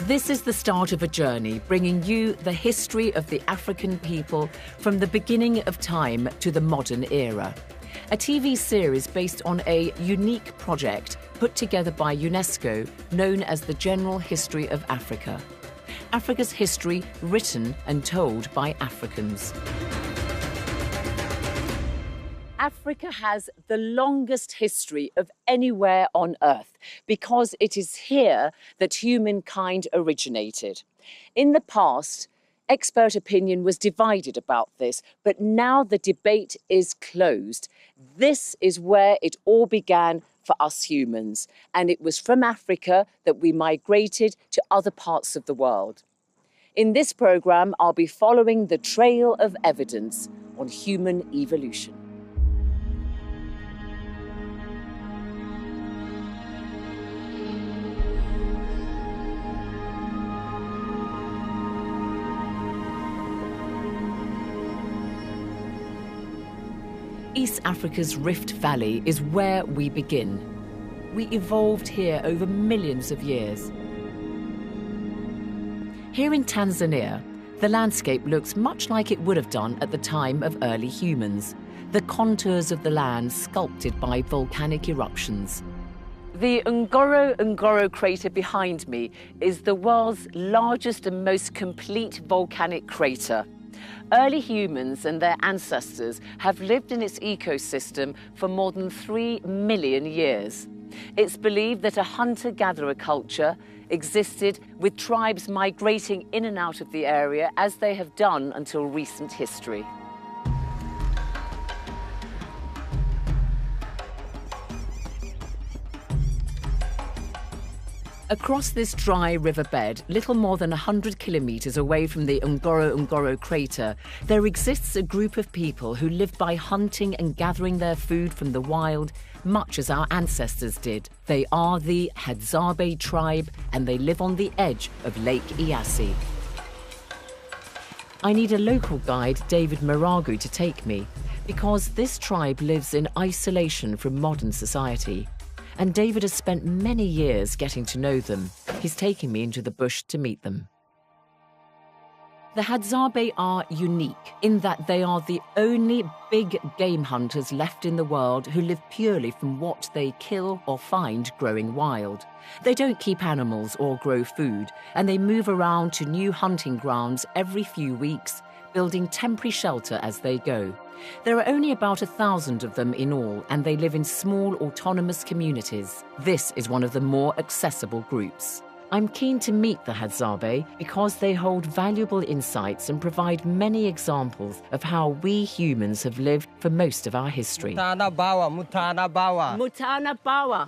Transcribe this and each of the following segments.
This is the start of a journey bringing you the history of the African people from the beginning of time to the modern era. A TV series based on a unique project put together by UNESCO known as the General History of Africa. Africa's history written and told by Africans. Africa has the longest history of anywhere on Earth because it is here that humankind originated. In the past, expert opinion was divided about this, but now the debate is closed. This is where it all began for us humans, and it was from Africa that we migrated to other parts of the world. In this programme, I'll be following the trail of evidence on human evolution. East Africa's Rift Valley is where we begin. We evolved here over millions of years. Here in Tanzania, the landscape looks much like it would have done at the time of early humans, the contours of the land sculpted by volcanic eruptions. The Ngorongoro crater behind me is the world's largest and most complete volcanic crater. Early humans and their ancestors have lived in its ecosystem for more than 3 million years. It's believed that a hunter-gatherer culture existed with tribes migrating in and out of the area as they have done until recent history. Across this dry riverbed, little more than 100 kilometres away from the Ngorongoro crater, there exists a group of people who live by hunting and gathering their food from the wild, much as our ancestors did. They are the Hadzabe tribe, and they live on the edge of Lake Eyasi. I need a local guide, David Maragu, to take me, because this tribe lives in isolation from modern society. And David has spent many years getting to know them. He's taking me into the bush to meet them. The Hadzabe are unique in that they are the only big game hunters left in the world who live purely from what they kill or find growing wild. They don't keep animals or grow food, and they move around to new hunting grounds every few weeks, building temporary shelter as they go. There are only about 1,000 of them in all, and they live in small autonomous communities. This is one of the more accessible groups. I'm keen to meet the Hadzabe because they hold valuable insights and provide many examples of how we humans have lived for most of our history. Mutana bawa. Mutana bawa. Mutana bawa.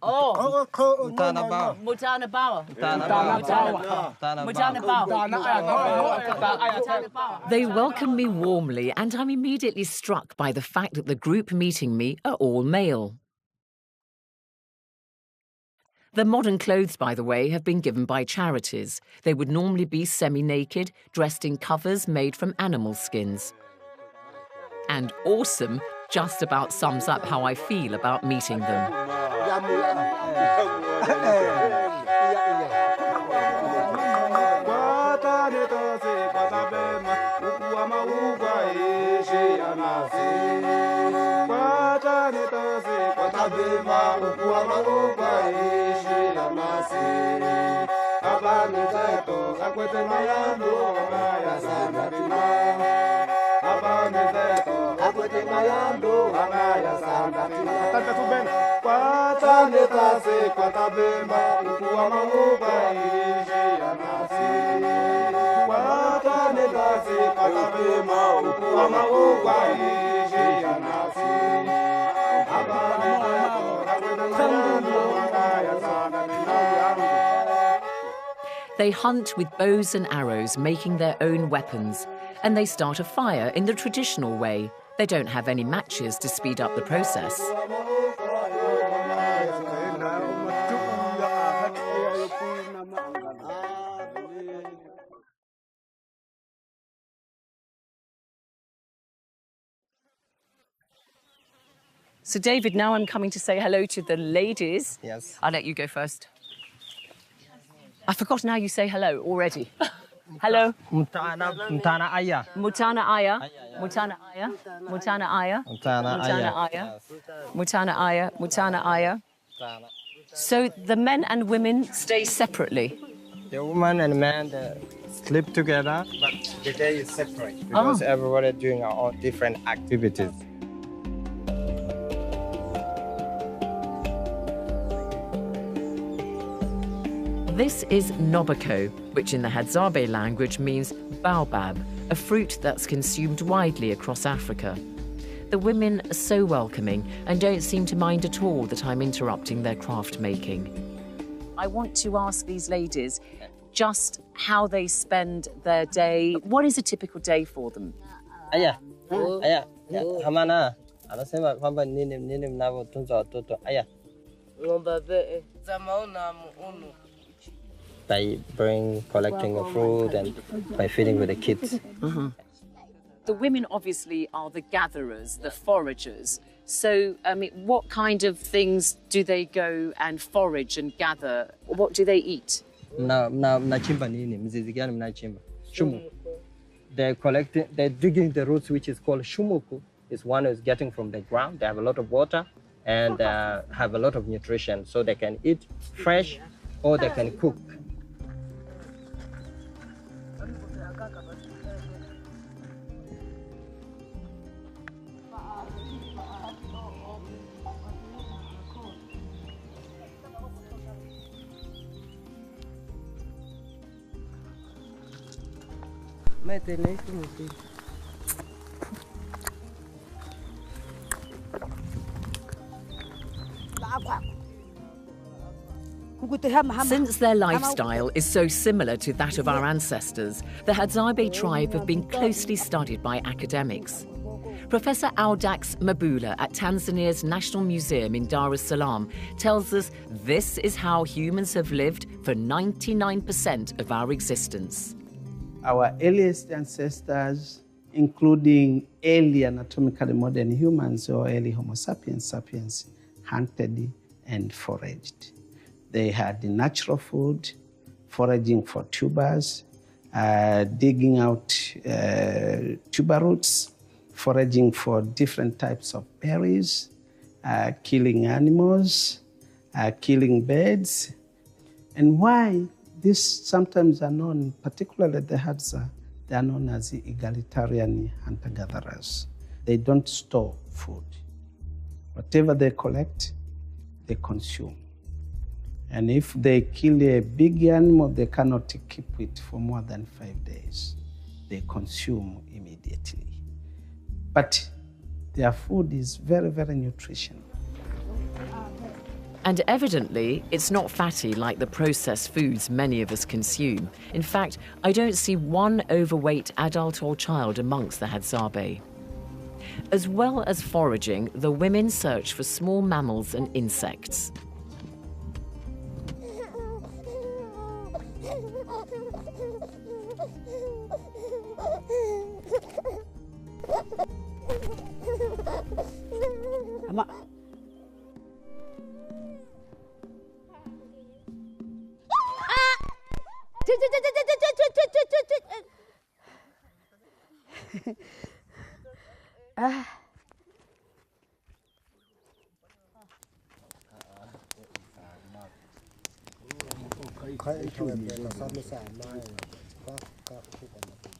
Oh. Mutana bawa. Mutana bawa. Mutana bawa. They welcome me warmly, and I'm immediately struck by the fact that the group meeting me are all male. The modern clothes, by the way, have been given by charities. They would normally be semi-naked, dressed in covers made from animal skins. And awesome just about sums up how I feel about meeting them. They hunt with bows and arrows, making their own weapons, and they start a fire in the traditional way. They don't have any matches to speed up the process. So, David, now I'm coming to say hello to the ladies. Yes. I'll let you go first. I've forgotten how you say hello already. Hello. Mutana Aya. Mutana Aya. Mutana Aya. Mutana Aya. Mutana Aya. Mutana Aya. Mutana Aya. So the men and women stay separately? The woman and man sleep together, but the day is separate because everybody doing our own different activities. This is nobako, which in the Hadzabe language means baobab, a fruit that's consumed widely across Africa. The women are so welcoming and don't seem to mind at all that I'm interrupting their craft making. I want to ask these ladies just how they spend their day. What is a typical day for them? Aya. Aya. Hamana. Anasema kwamba nini mnavyotunza watoto. Aya. By collecting the fruit and by feeding with the kids. The women obviously are the gatherers, the foragers. So, what kind of things do they go and forage and gather? What do they eat? They're collecting, they're digging the roots, which is called shumuku. It's one is getting from the ground. They have a lot of water and have a lot of nutrition, so they can eat fresh or they can cook. Since their lifestyle is so similar to that of our ancestors, the Hadzabe tribe have been closely studied by academics. Professor Audax Mabula at Tanzania's National Museum in Dar es Salaam tells us this is how humans have lived for 99% of our existence. Our earliest ancestors, including early anatomically modern humans or early Homo sapiens, hunted and foraged. They had the natural food, foraging for tubers, digging out tuber roots, foraging for different types of berries, killing animals, killing birds. And why these sometimes are known, particularly the Hadza, they are known as the egalitarian hunter-gatherers. They don't store food. Whatever they collect, they consume. And if they kill a big animal, they cannot keep it for more than 5 days. They consume immediately. But their food is very, very nutritional. And evidently, it's not fatty like the processed foods many of us consume. In fact, I don't see one overweight adult or child amongst the Hadzabe. As well as foraging, the women search for small mammals and insects.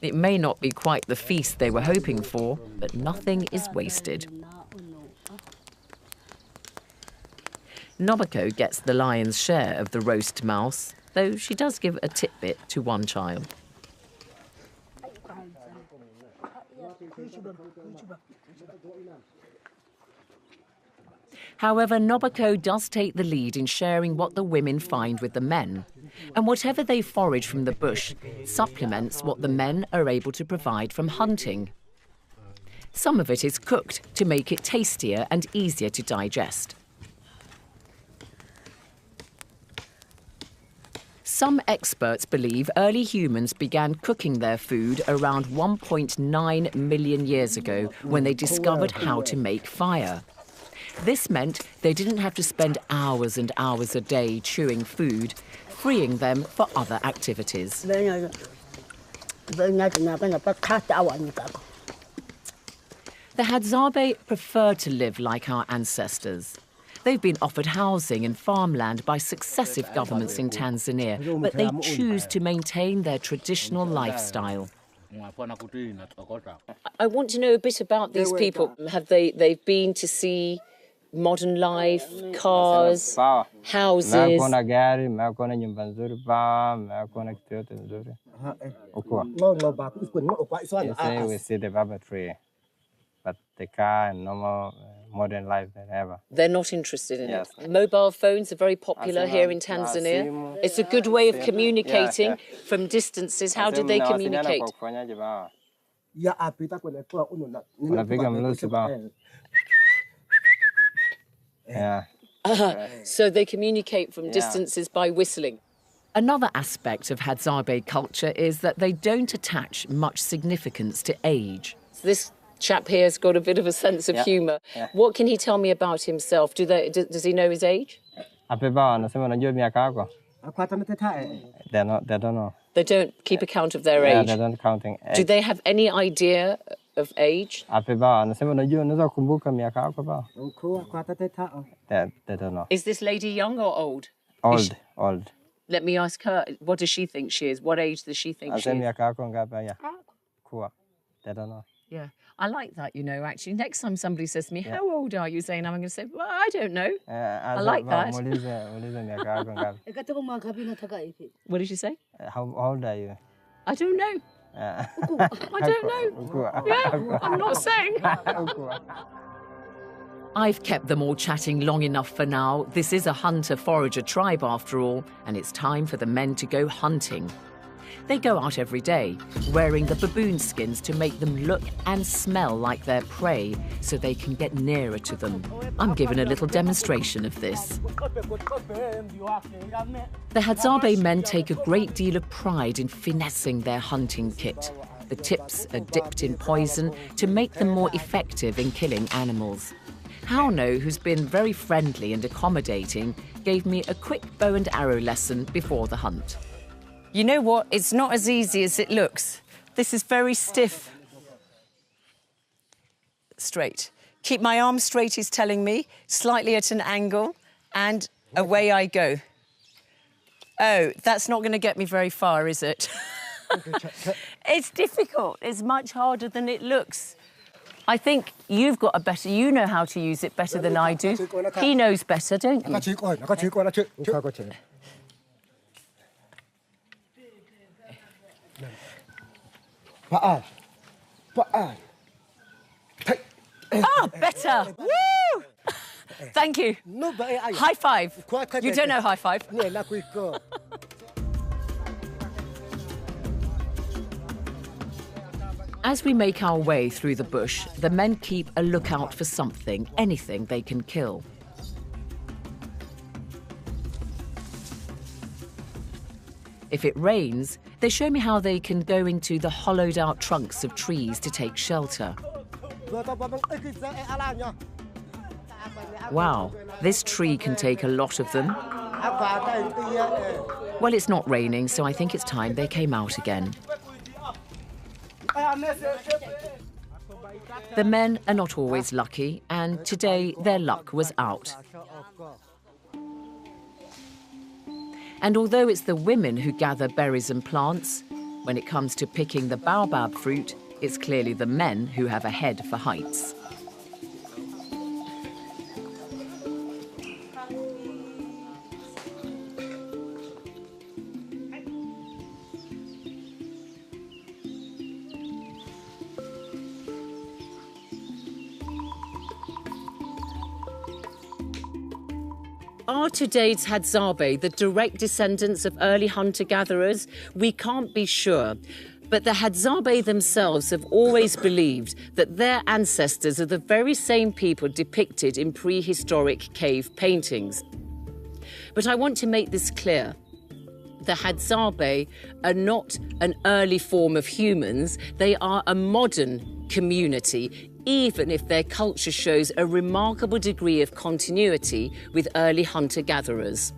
It may not be quite the feast they were hoping for, but nothing is wasted. Nobako gets the lion's share of the roast mouse, though she does give a tidbit to one child. However, Nobako does take the lead in sharing what the women find with the men. And whatever they forage from the bush supplements what the men are able to provide from hunting. Some of it is cooked to make it tastier and easier to digest. Some experts believe early humans began cooking their food around 1.9 million years ago when they discovered how to make fire. This meant they didn't have to spend hours and hours a day chewing food. freeing them for other activities. The Hadzabe prefer to live like our ancestors. They've been offered housing and farmland by successive governments in Tanzania, but they choose to maintain their traditional lifestyle. I want to know a bit about these people. Have they've been to see modern life, cars, houses? They say we see the barber tree, but the car and normal modern life they never. They're not interested in it. Mobile phones are very popular here in Tanzania. It's a good way of communicating from distances. How do they communicate? So they communicate from distances by whistling. Another aspect of Hadzabe culture is that they don't attach much significance to age. This chap here has got a bit of a sense of humour. What can he tell me about himself? Does he know his age? They don't know. They don't keep account of their age? They don't counting age. Do they have any idea of age? They don't know. Is this lady young or old? Old. Let me ask her, what does she think she is? What age does she think she is? They don't know. Yeah, I like that, you know, actually. Next time somebody says to me, how old are you, Zainab? I'm going to say, well, I don't know. I like that. What did you say? How old are you? I don't know. I don't know. Yeah, I'm not saying. I've kept them all chatting long enough for now. This is a hunter-forager tribe, after all, and it's time for the men to go hunting. They go out every day, wearing the baboon skins to make them look and smell like their prey, so they can get nearer to them. I'm given a little demonstration of this. The Hadzabe men take a great deal of pride in finessing their hunting kit. The tips are dipped in poison to make them more effective in killing animals. Hauno, who's been very friendly and accommodating, gave me a quick bow and arrow lesson before the hunt. You know what? It's not as easy as it looks. This is very stiff. Straight. Keep my arm straight, he's telling me, slightly at an angle, and away I go. Oh, that's not going to get me very far, is it? It's difficult. It's much harder than it looks. I think you've got a better... You know how to use it better than I do. He knows better, don't you? Ah, better! Woo! Thank you. High five. You don't know high five. As we make our way through the bush, the men keep a lookout for something, anything they can kill. If it rains, they show me how they can go into the hollowed-out trunks of trees to take shelter. Wow, this tree can take a lot of them. Well, it's not raining, so I think it's time they came out again. The men are not always lucky, and today their luck was out. And although it's the women who gather berries and plants, when it comes to picking the baobab fruit, it's clearly the men who have a head for heights. Are today's Hadzabe the direct descendants of early hunter-gatherers? We can't be sure. But the Hadzabe themselves have always believed that their ancestors are the very same people depicted in prehistoric cave paintings. But I want to make this clear. The Hadzabe are not an early form of humans. They are a modern community, even if their culture shows a remarkable degree of continuity with early hunter-gatherers.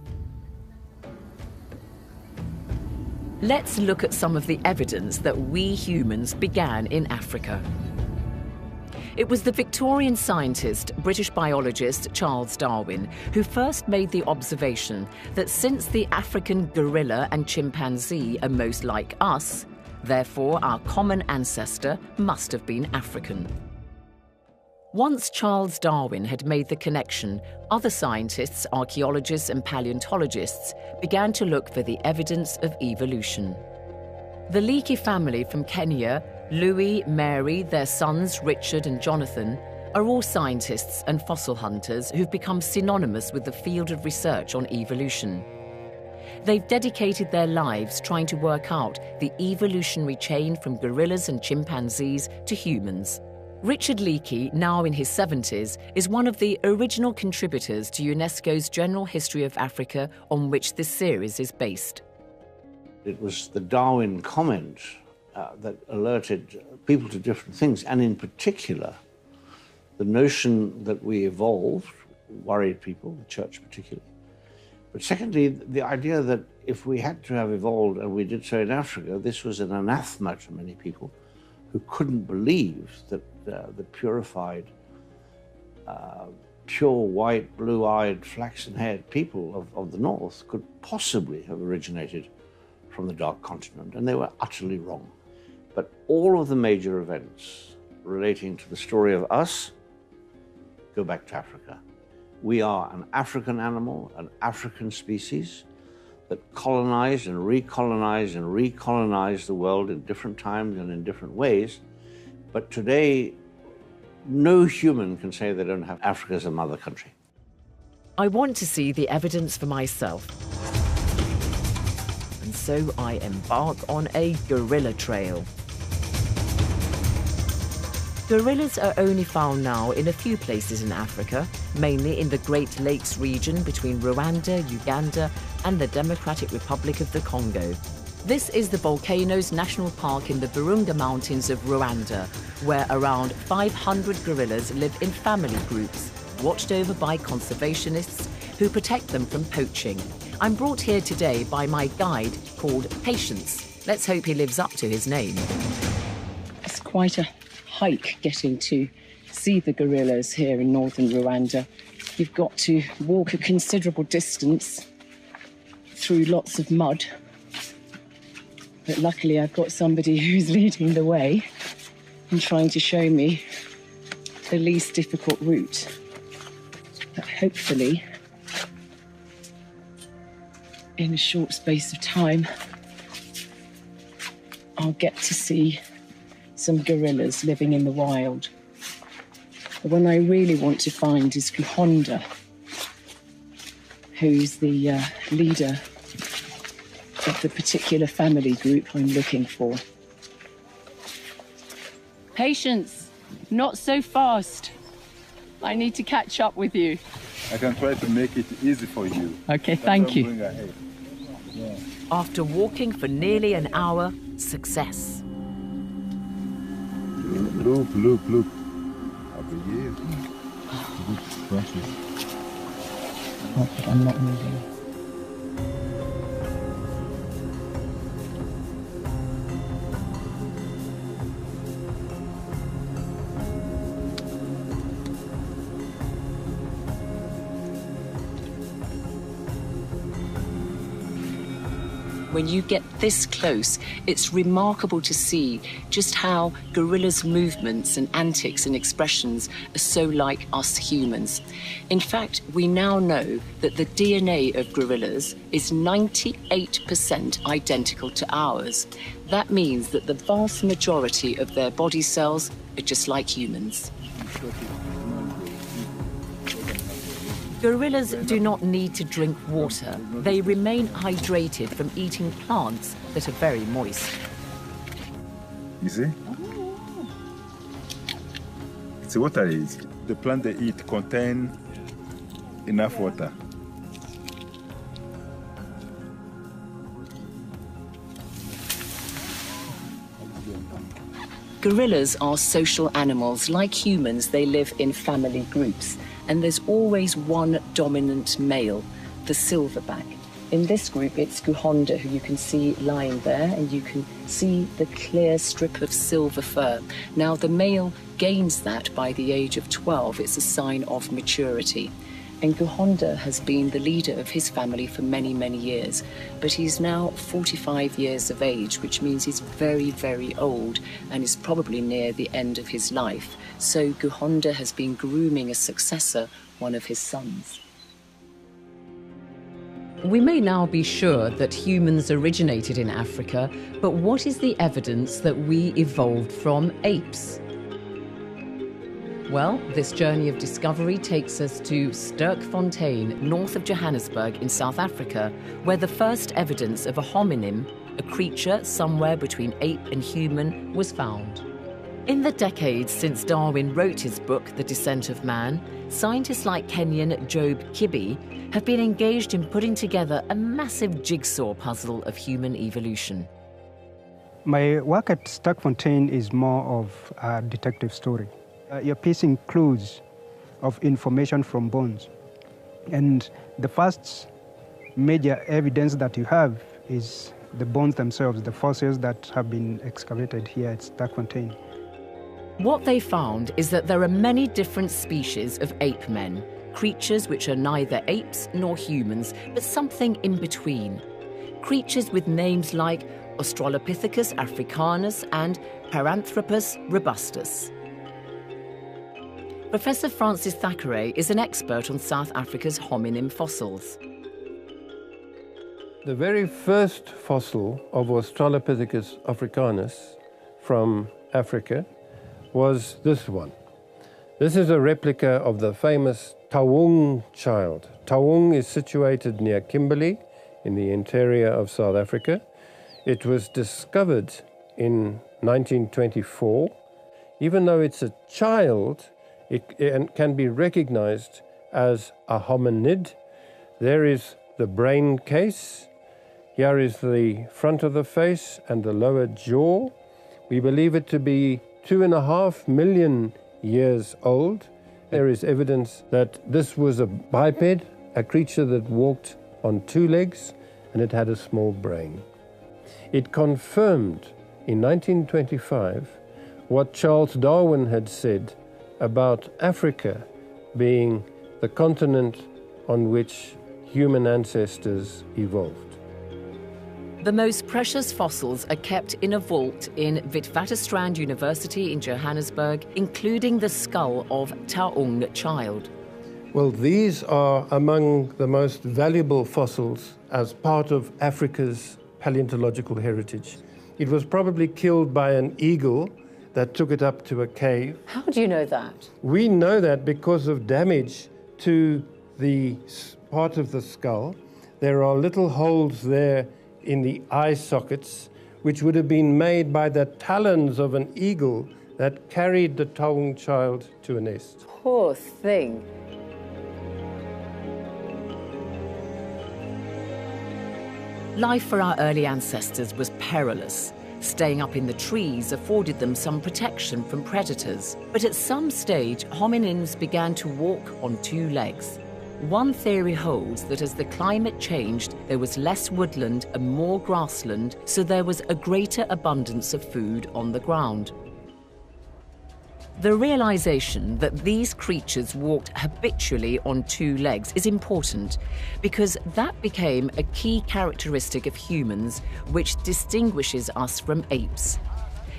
Let's look at some of the evidence that we humans began in Africa. It was the Victorian scientist, British biologist Charles Darwin, who first made the observation that since the African gorilla and chimpanzee are most like us, therefore our common ancestor must have been African. Once Charles Darwin had made the connection, other scientists, archaeologists and paleontologists began to look for the evidence of evolution. The Leakey family from Kenya, Louis, Mary, their sons Richard and Jonathan, are all scientists and fossil hunters who've become synonymous with the field of research on evolution. They've dedicated their lives trying to work out the evolutionary chain from gorillas and chimpanzees to humans. Richard Leakey, now in his 70s, is one of the original contributors to UNESCO's General History of Africa, on which this series is based. It was the Darwin comment that alerted people to different things, and in particular, the notion that we evolved worried people, the church particularly. But secondly, the idea that if we had to have evolved, and we did so in Africa, this was an anathema to many people who couldn't believe that the purified, pure white, blue-eyed, flaxen-haired people of the North could possibly have originated from the Dark Continent, and they were utterly wrong. But all of the major events relating to the story of us go back to Africa. We are an African animal, an African species that colonized and recolonized and recolonized the world in different times and in different ways. But today, no human can say they don't have Africa as a mother country. I want to see the evidence for myself. And so I embark on a gorilla trail. Gorillas are only found now in a few places in Africa, mainly in the Great Lakes region between Rwanda, Uganda, and the Democratic Republic of the Congo. This is the Volcanoes National Park in the Virunga Mountains of Rwanda, where around 500 gorillas live in family groups, watched over by conservationists who protect them from poaching. I'm brought here today by my guide called Patience. Let's hope he lives up to his name. It's quite a hike getting to see the gorillas here in northern Rwanda. You've got to walk a considerable distance through lots of mud. But luckily I've got somebody who's leading the way and trying to show me the least difficult route. But hopefully, in a short space of time, I'll get to see some gorillas living in the wild. The one I really want to find is Kuhonda, who's the leader of the particular family group I'm looking for. Patience, not so fast. I need to catch up with you. I can try to make it easy for you. Okay, thank you. Yeah. After walking for nearly an hour, success. Look. Over here. Good Francis. Oh, but I'm not moving. When you get this close, it's remarkable to see just how gorillas' movements and antics and expressions are so like us humans. In fact, we now know that the DNA of gorillas is 98% identical to ours. That means that the vast majority of their body cells are just like humans. Gorillas do not need to drink water. They remain hydrated from eating plants that are very moist. You see? It's watery. The plant they eat contain enough water. Gorillas are social animals. Like humans, they live in family groups. And there's always one dominant male, the silverback. In this group, it's Guhonda, who you can see lying there, and you can see the clear strip of silver fur. Now, the male gains that by the age of 12. It's a sign of maturity. And Guhonda has been the leader of his family for many, many years. But he's now 45 years of age, which means he's very, very old and is probably near the end of his life. So Guhonda has been grooming a successor, one of his sons. We may now be sure that humans originated in Africa, but what is the evidence that we evolved from apes? Well, this journey of discovery takes us to Sterkfontein, north of Johannesburg in South Africa, where the first evidence of a hominin, a creature somewhere between ape and human, was found. In the decades since Darwin wrote his book, The Descent of Man, scientists like Kenyan Job Kibi have been engaged in putting together a massive jigsaw puzzle of human evolution. My work at Sterkfontein is more of a detective story. You're piecing clues of information from bones. And the first major evidence that you have is the bones themselves, the fossils that have been excavated here at Sterkfontein. What they found is that there are many different species of ape men, creatures which are neither apes nor humans, but something in between. Creatures with names like Australopithecus africanus and Paranthropus robustus. Professor Francis Thackeray is an expert on South Africa's hominin fossils. The very first fossil of Australopithecus africanus from Africa was this one. This is a replica of the famous Taung child. Taung is situated near Kimberley in the interior of South Africa. It was discovered in 1924. Even though it's a child, it can be recognized as a hominid. There is the brain case. Here is the front of the face and the lower jaw. We believe it to be 2.5 million years old. There is evidence that this was a biped, a creature that walked on 2 legs, and it had a small brain. It confirmed in 1925 what Charles Darwin had said about Africa being the continent on which human ancestors evolved. The most precious fossils are kept in a vault in Witwatersrand University in Johannesburg, including the skull of Taung child. Well, these are among the most valuable fossils as part of Africa's paleontological heritage. It was probably killed by an eagle that took it up to a cave. How do you know that? We know that because of damage to the part of the skull. There are little holes there in the eye sockets, which would have been made by the talons of an eagle that carried the Taung child to a nest. Poor thing. Life for our early ancestors was perilous. Staying up in the trees afforded them some protection from predators. But at some stage, hominins began to walk on 2 legs. One theory holds that as the climate changed, there was less woodland and more grassland, so there was a greater abundance of food on the ground. The realization that these creatures walked habitually on 2 legs is important because that became a key characteristic of humans which distinguishes us from apes.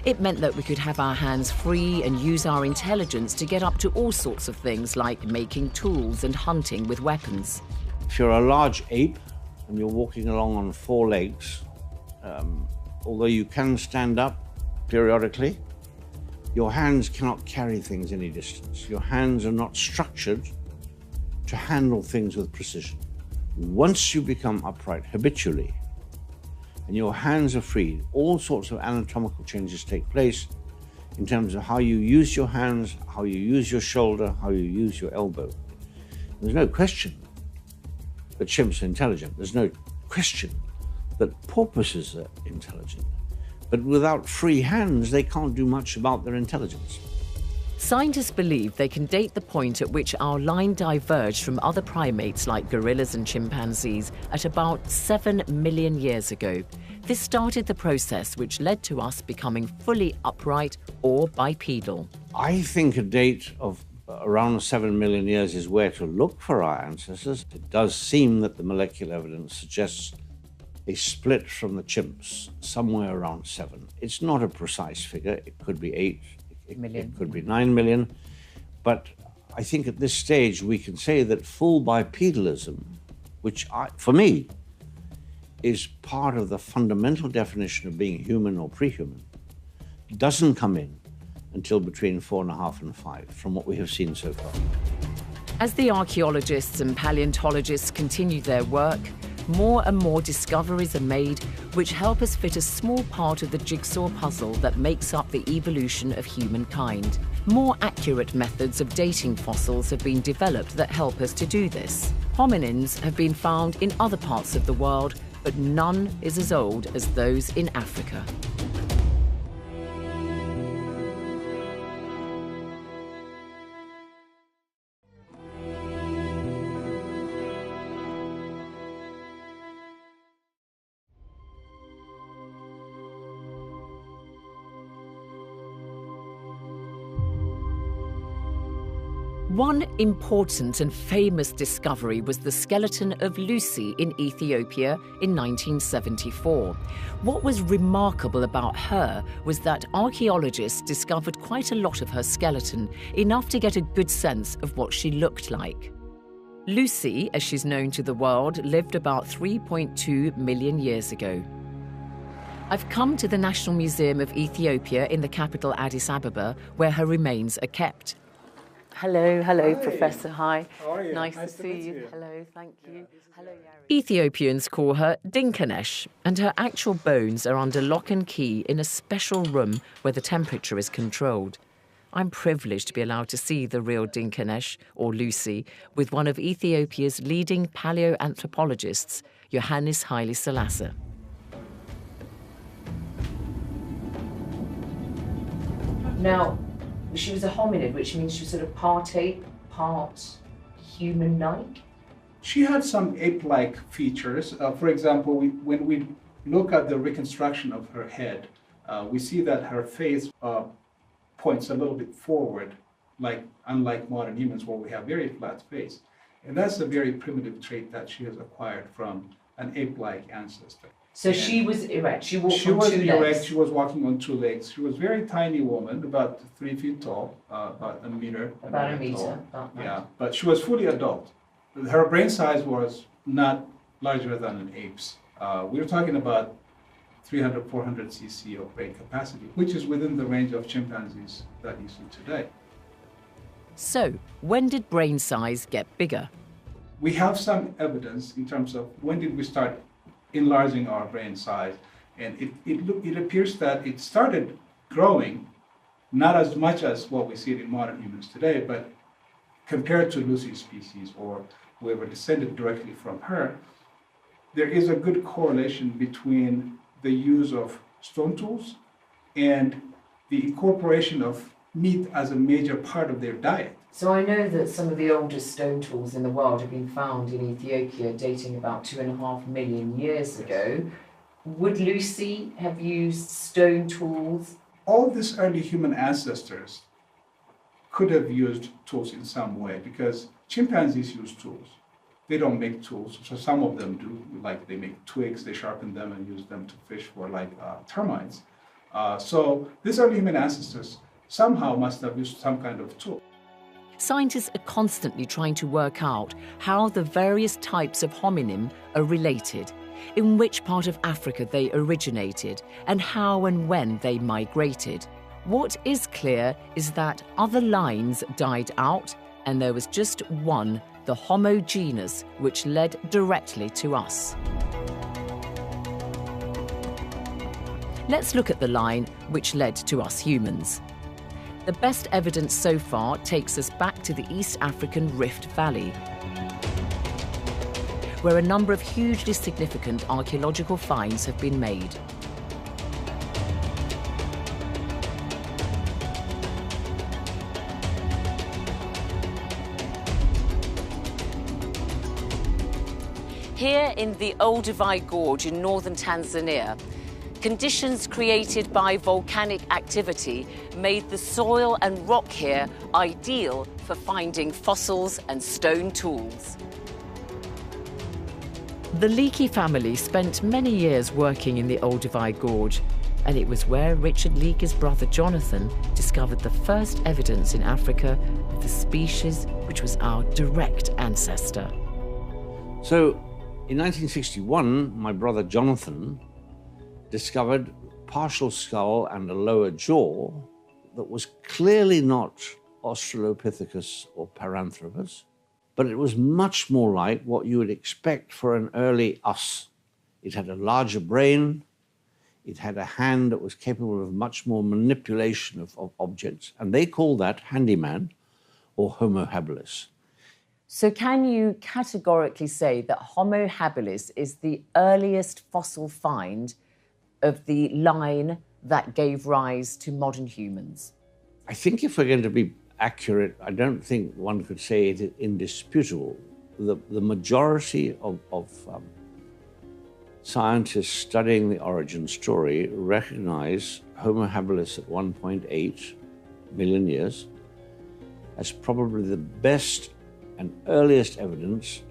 It meant that we could have our hands free and use our intelligence to get up to all sorts of things like making tools and hunting with weapons. If you're a large ape and you're walking along on 4 legs, although you can stand up periodically, your hands cannot carry things any distance. Your hands are not structured to handle things with precision. Once you become upright habitually, and your hands are freed, all sorts of anatomical changes take place in terms of how you use your hands, how you use your shoulder, how you use your elbow. There's no question that chimps are intelligent. There's no question that porpoises are intelligent. But without free hands, they can't do much about their intelligence. Scientists believe they can date the point at which our line diverged from other primates like gorillas and chimpanzees at about 7 million years ago. This started the process which led to us becoming fully upright or bipedal. I think a date of around 7 million years is where to look for our ancestors. It does seem that the molecular evidence suggests a split from the chimps somewhere around 7. It's not a precise figure. It could be 8, it could be 9 million. But I think at this stage we can say that full bipedalism, which for me is part of the fundamental definition of being human or pre-human, doesn't come in until between 4.5 and 5, from what we have seen so far. As the archaeologists and paleontologists continue their work, more and more discoveries are made which help us fit a small part of the jigsaw puzzle that makes up the evolution of humankind. More accurate methods of dating fossils have been developed that help us to do this. Hominins have been found in other parts of the world, but none is as old as those in Africa. One important and famous discovery was the skeleton of Lucy in Ethiopia in 1974. What was remarkable about her was that archaeologists discovered quite a lot of her skeleton, enough to get a good sense of what she looked like. Lucy, as she's known to the world, lived about 3.2 million years ago. I've come to the National Museum of Ethiopia in the capital Addis Ababa, where her remains are kept. Hello, Professor. Hi. How are you? Nice to see you. Hello, thank you. Yeah. Hello, Yari. Ethiopians call her Dinkanesh, and her actual bones are under lock and key in a special room where the temperature is controlled. I'm privileged to be allowed to see the real Dinkanesh, or Lucy, with one of Ethiopia's leading paleoanthropologists, Johannes Haile Selassie. Now, she was a hominid, which means she was sort of part ape, part human-like. She had some ape-like features. For example, when we look at the reconstruction of her head, we see that her face points a little bit forward, unlike modern humans where we have very flat face. And that's a very primitive trait that she has acquired from an ape-like ancestor. So and she was erect. She walked on 2 legs. She was erect. She was walking on 2 legs. She was a very tiny woman, about 3 feet tall, about a meter. About a meter. Tall. Yeah, but she was fully adult. Her brain size was not larger than an ape's. We were talking about 300, 400 cc of brain capacity, which is within the range of chimpanzees that you see today. So, when did brain size get bigger? We have some evidence in terms of when did we start enlarging our brain size, and it appears that it started growing, not as much as what we see in modern humans today, but compared to Lucy's species or whoever descended directly from her, there is a good correlation between the use of stone tools and the incorporation of meat as a major part of their diet. So I know that some of the oldest stone tools in the world have been found in Ethiopia dating about 2.5 million years ago. Would Lucy have used stone tools? All these early human ancestors could have used tools in some way because chimpanzees use tools. They don't make tools, so some of them do, like they make twigs, they sharpen them and use them to fish for termites. So these early human ancestors somehow must have used some kind of tool. Scientists are constantly trying to work out how the various types of hominin are related, in which part of Africa they originated, and how and when they migrated. What is clear is that other lines died out, and there was just one, the Homo genus, which led directly to us. Let's look at the line which led to us humans. The best evidence so far takes us back to the East African Rift Valley, where a number of hugely significant archaeological finds have been made. Here in the Olduvai Gorge in northern Tanzania, conditions created by volcanic activity made the soil and rock here ideal for finding fossils and stone tools. The Leakey family spent many years working in the Olduvai Gorge, and it was where Richard Leakey's brother Jonathan discovered the first evidence in Africa of the species which was our direct ancestor. So, in 1961, my brother Jonathan discovered partial skull and a lower jaw that was clearly not Australopithecus or Paranthropus, but it was much more like what you would expect for an early us. It had a larger brain, it had a hand that was capable of much more manipulation of objects, and they call that handyman or Homo habilis. So can you categorically say that Homo habilis is the earliest fossil find of the line that gave rise to modern humans? I think if we're going to be accurate, I don't think one could say it is indisputable. The majority of scientists studying the origin story recognize Homo habilis at 1.8 million years as probably the best and earliest evidence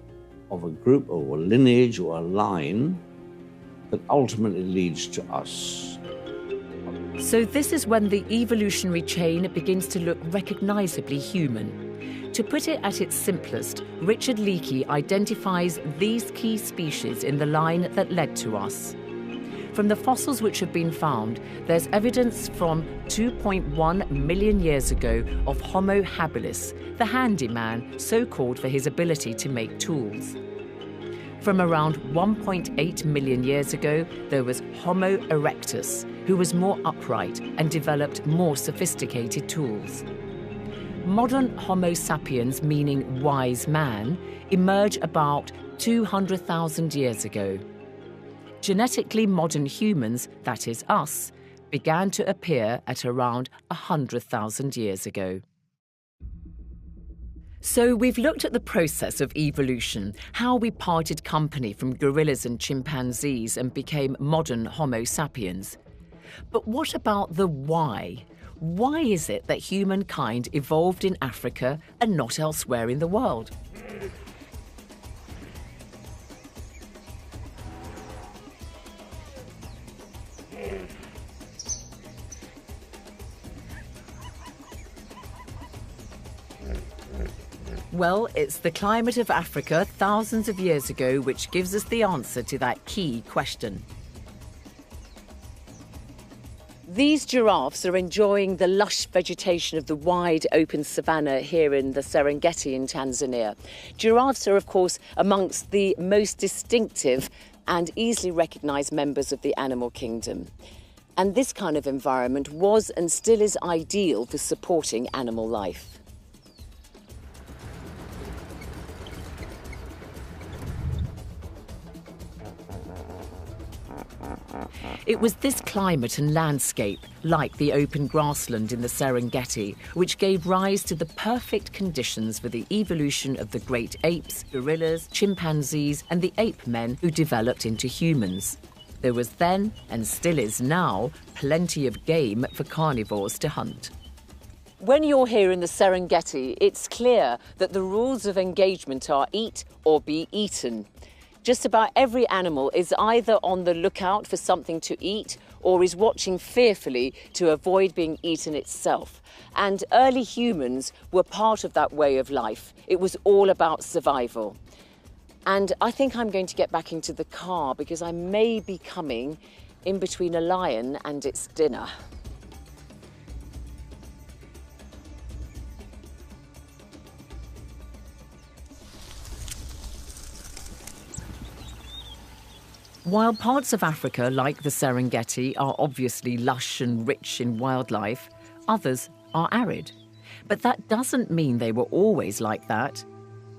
of a group or a lineage or a line that ultimately leads to us. So this is when the evolutionary chain begins to look recognizably human. To put it at its simplest, Richard Leakey identifies these key species in the line that led to us. From the fossils which have been found, there's evidence from 2.1 million years ago of Homo habilis, the handyman, so called for his ability to make tools. From around 1.8 million years ago, there was Homo erectus, who was more upright and developed more sophisticated tools. Modern Homo sapiens, meaning wise man, emerge about 200,000 years ago. Genetically modern humans, that is us, began to appear at around 100,000 years ago. So we've looked at the process of evolution, how we parted company from gorillas and chimpanzees and became modern Homo sapiens. But what about the why? Why is it that humankind evolved in Africa and not elsewhere in the world? Well, it's the climate of Africa thousands of years ago which gives us the answer to that key question. These giraffes are enjoying the lush vegetation of the wide open savanna here in the Serengeti in Tanzania. Giraffes are, of course, amongst the most distinctive and easily recognised members of the animal kingdom. And this kind of environment was and still is ideal for supporting animal life. It was this climate and landscape, like the open grassland in the Serengeti, which gave rise to the perfect conditions for the evolution of the great apes, gorillas, chimpanzees, and the ape men who developed into humans. There was then, and still is now, plenty of game for carnivores to hunt. When you're here in the Serengeti, it's clear that the rules of engagement are eat or be eaten. Just about every animal is either on the lookout for something to eat or is watching fearfully to avoid being eaten itself. And early humans were part of that way of life. It was all about survival. And I think I'm going to get back into the car because I may be coming in between a lion and its dinner. While parts of Africa, like the Serengeti, are obviously lush and rich in wildlife, others are arid. But that doesn't mean they were always like that.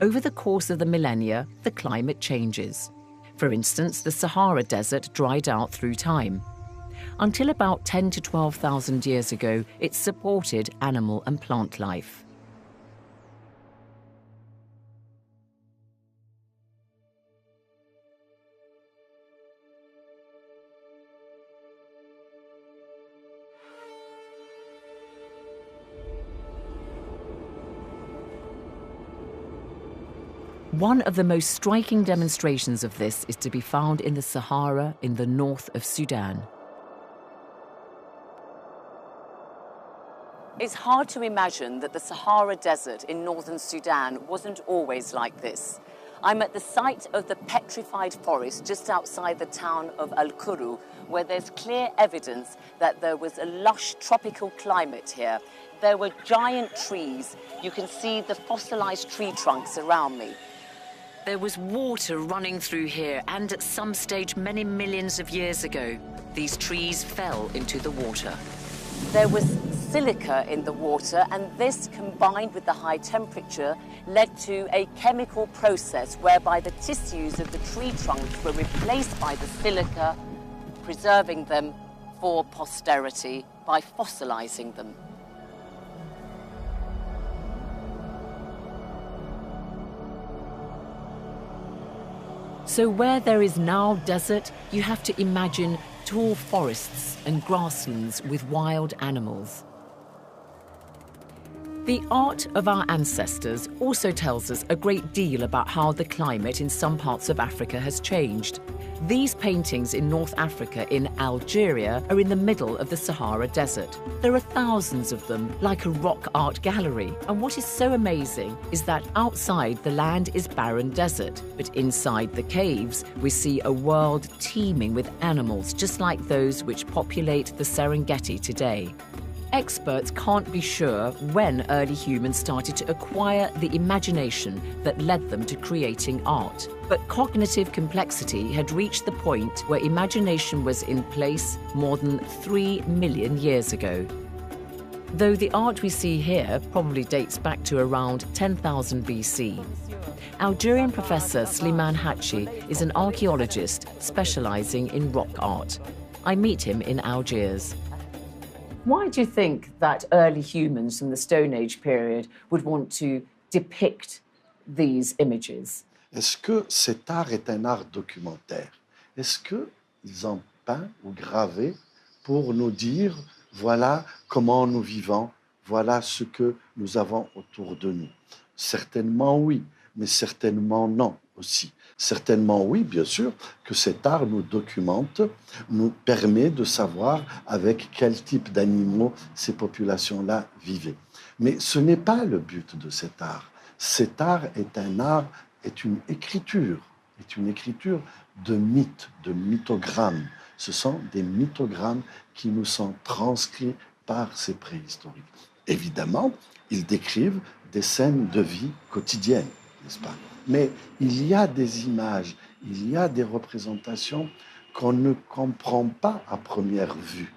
Over the course of the millennia, the climate changes. For instance, the Sahara Desert dried out through time. Until about 10 to 12,000 years ago, it supported animal and plant life. One of the most striking demonstrations of this is to be found in the Sahara in the north of Sudan. It's hard to imagine that the Sahara Desert in northern Sudan wasn't always like this. I'm at the site of the petrified forest just outside the town of Al-Kuru, where there's clear evidence that there was a lush tropical climate here. There were giant trees. You can see the fossilized tree trunks around me. There was water running through here, and at some stage many millions of years ago, these trees fell into the water. There was silica in the water, and this, combined with the high temperature, led to a chemical process whereby the tissues of the tree trunks were replaced by the silica, preserving them for posterity by fossilizing them. So where there is now desert, you have to imagine tall forests and grasslands with wild animals. The art of our ancestors also tells us a great deal about how the climate in some parts of Africa has changed. These paintings in North Africa, in Algeria, are in the middle of the Sahara Desert. There are thousands of them, like a rock art gallery. And what is so amazing is that outside the land is barren desert, but inside the caves we see a world teeming with animals just like those which populate the Serengeti today. Experts can't be sure when early humans started to acquire the imagination that led them to creating art. But cognitive complexity had reached the point where imagination was in place more than 3 million years ago. Though the art we see here probably dates back to around 10,000 BC. Algerian professor Slimane Hatchi is an archaeologist specializing in rock art. I meet him in Algiers. Why do you think that early humans from the Stone Age period would want to depict these images? Est-ce que cet art est un art documentaire? Est-ce qu'ils ont peint ou gravé pour nous dire voilà comment nous vivons, voilà ce que nous avons autour de nous? Certainement oui, mais certainement non aussi. Certainement oui, bien sûr, que cet art nous documente, nous permet de savoir avec quel type d'animaux ces populations-là vivaient. Mais ce n'est pas le but de cet art. Cet art, est une écriture de mythes, de mythogrammes. Ce sont des mythogrammes qui nous sont transcrits par ces préhistoriques. Évidemment, ils décrivent des scènes de vie quotidienne, n'est-ce pas? Mais il y a des images, il y a des représentations qu'on ne comprend pas à première vue,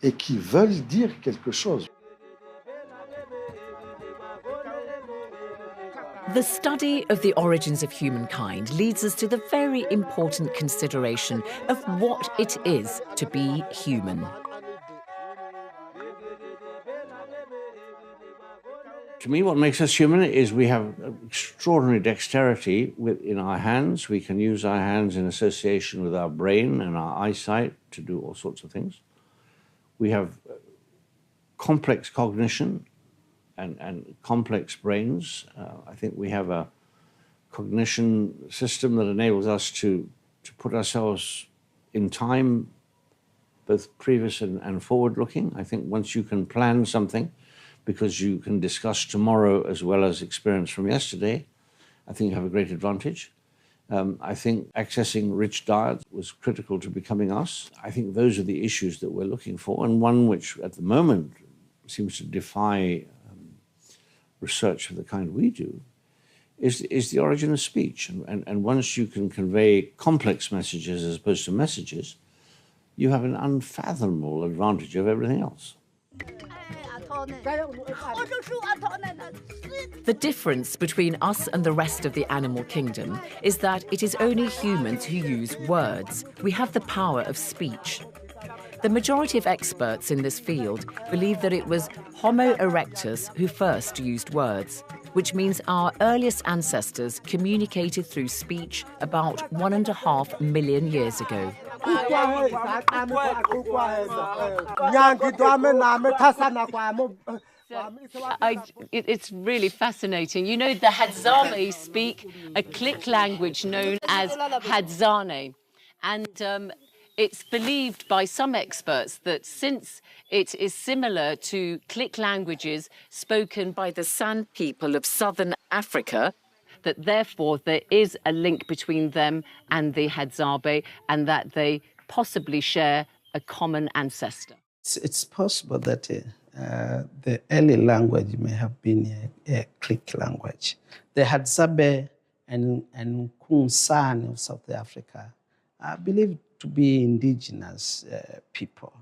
et qui veulent dire quelque chose. The study of the origins of humankind leads us to the very important consideration of what it is to be human. To me, what makes us human is we have extraordinary dexterity in our hands. We can use our hands in association with our brain and our eyesight to do all sorts of things. We have complex cognition and complex brains. I think we have a cognition system that enables us to put ourselves in time, both previous and forward-looking. I think once you can plan something, because you can discuss tomorrow as well as experience from yesterday, I think you have a great advantage. I think accessing rich diets was critical to becoming us. I think those are the issues that we're looking for, and one which at the moment seems to defy research of the kind we do is the origin of speech. And once you can convey complex messages as opposed to messages, you have an unfathomable advantage of everything else. The difference between us and the rest of the animal kingdom is that it is only humans who use words. We have the power of speech. The majority of experts in this field believe that it was Homo erectus who first used words, which means our earliest ancestors communicated through speech about 1.5 million years ago. It's really fascinating. You know, the Hadzabe speak a Click language known as Hadzane. And it's believed by some experts that since it is similar to Click languages spoken by the San people of southern Africa, that therefore there is a link between them and the Hadzabe, and that they possibly share a common ancestor. It's possible that the early language may have been a Click language. The Hadzabe and Kunsan of South Africa are believed to be indigenous people,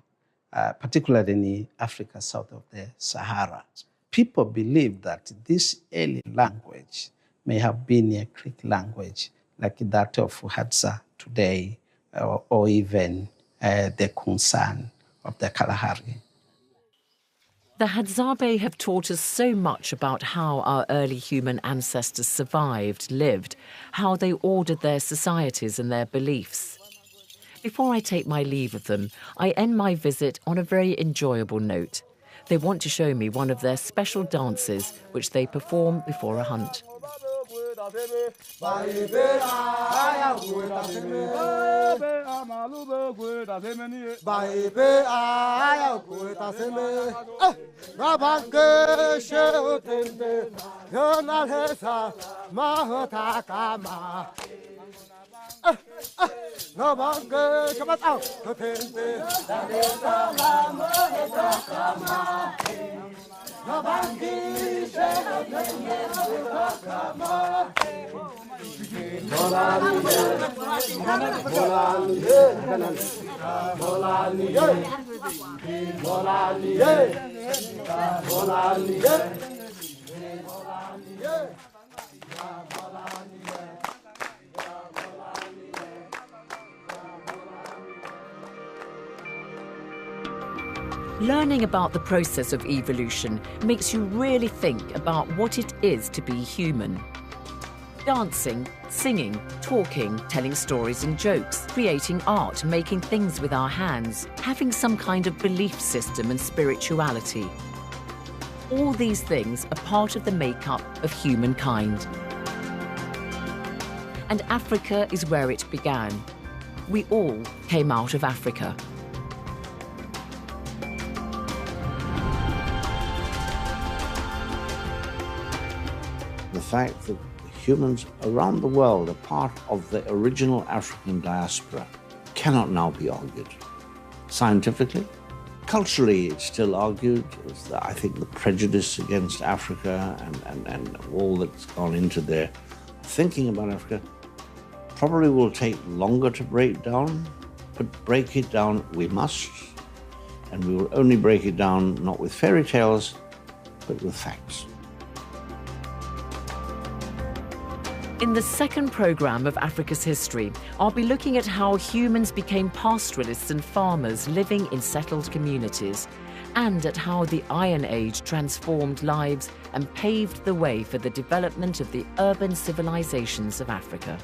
particularly in Africa south of the Sahara. People believe that this early language may have been a Click language like that of Hadza today, or even the Kunsan of the Kalahari. The Hadzabe have taught us so much about how our early human ancestors survived, lived, how they ordered their societies and their beliefs. Before I take my leave of them, I end my visit on a very enjoyable note. They want to show me one of their special dances which they perform before a hunt. Learning about the process of evolution makes you really think about what it is to be human. Dancing, singing, talking, telling stories and jokes, creating art, making things with our hands, having some kind of belief system and spirituality. All these things are part of the makeup of humankind. And Africa is where it began. We all came out of Africa. The fact that humans around the world are part of the original African diaspora cannot now be argued. Scientifically, culturally, it's still argued. I think the prejudice against Africa and all that's gone into their thinking about Africa probably will take longer to break down, but break it down we must, and we will only break it down not with fairy tales, but with facts. In the second programme of Africa's history, I'll be looking at how humans became pastoralists and farmers living in settled communities, and at how the Iron Age transformed lives and paved the way for the development of the urban civilizations of Africa.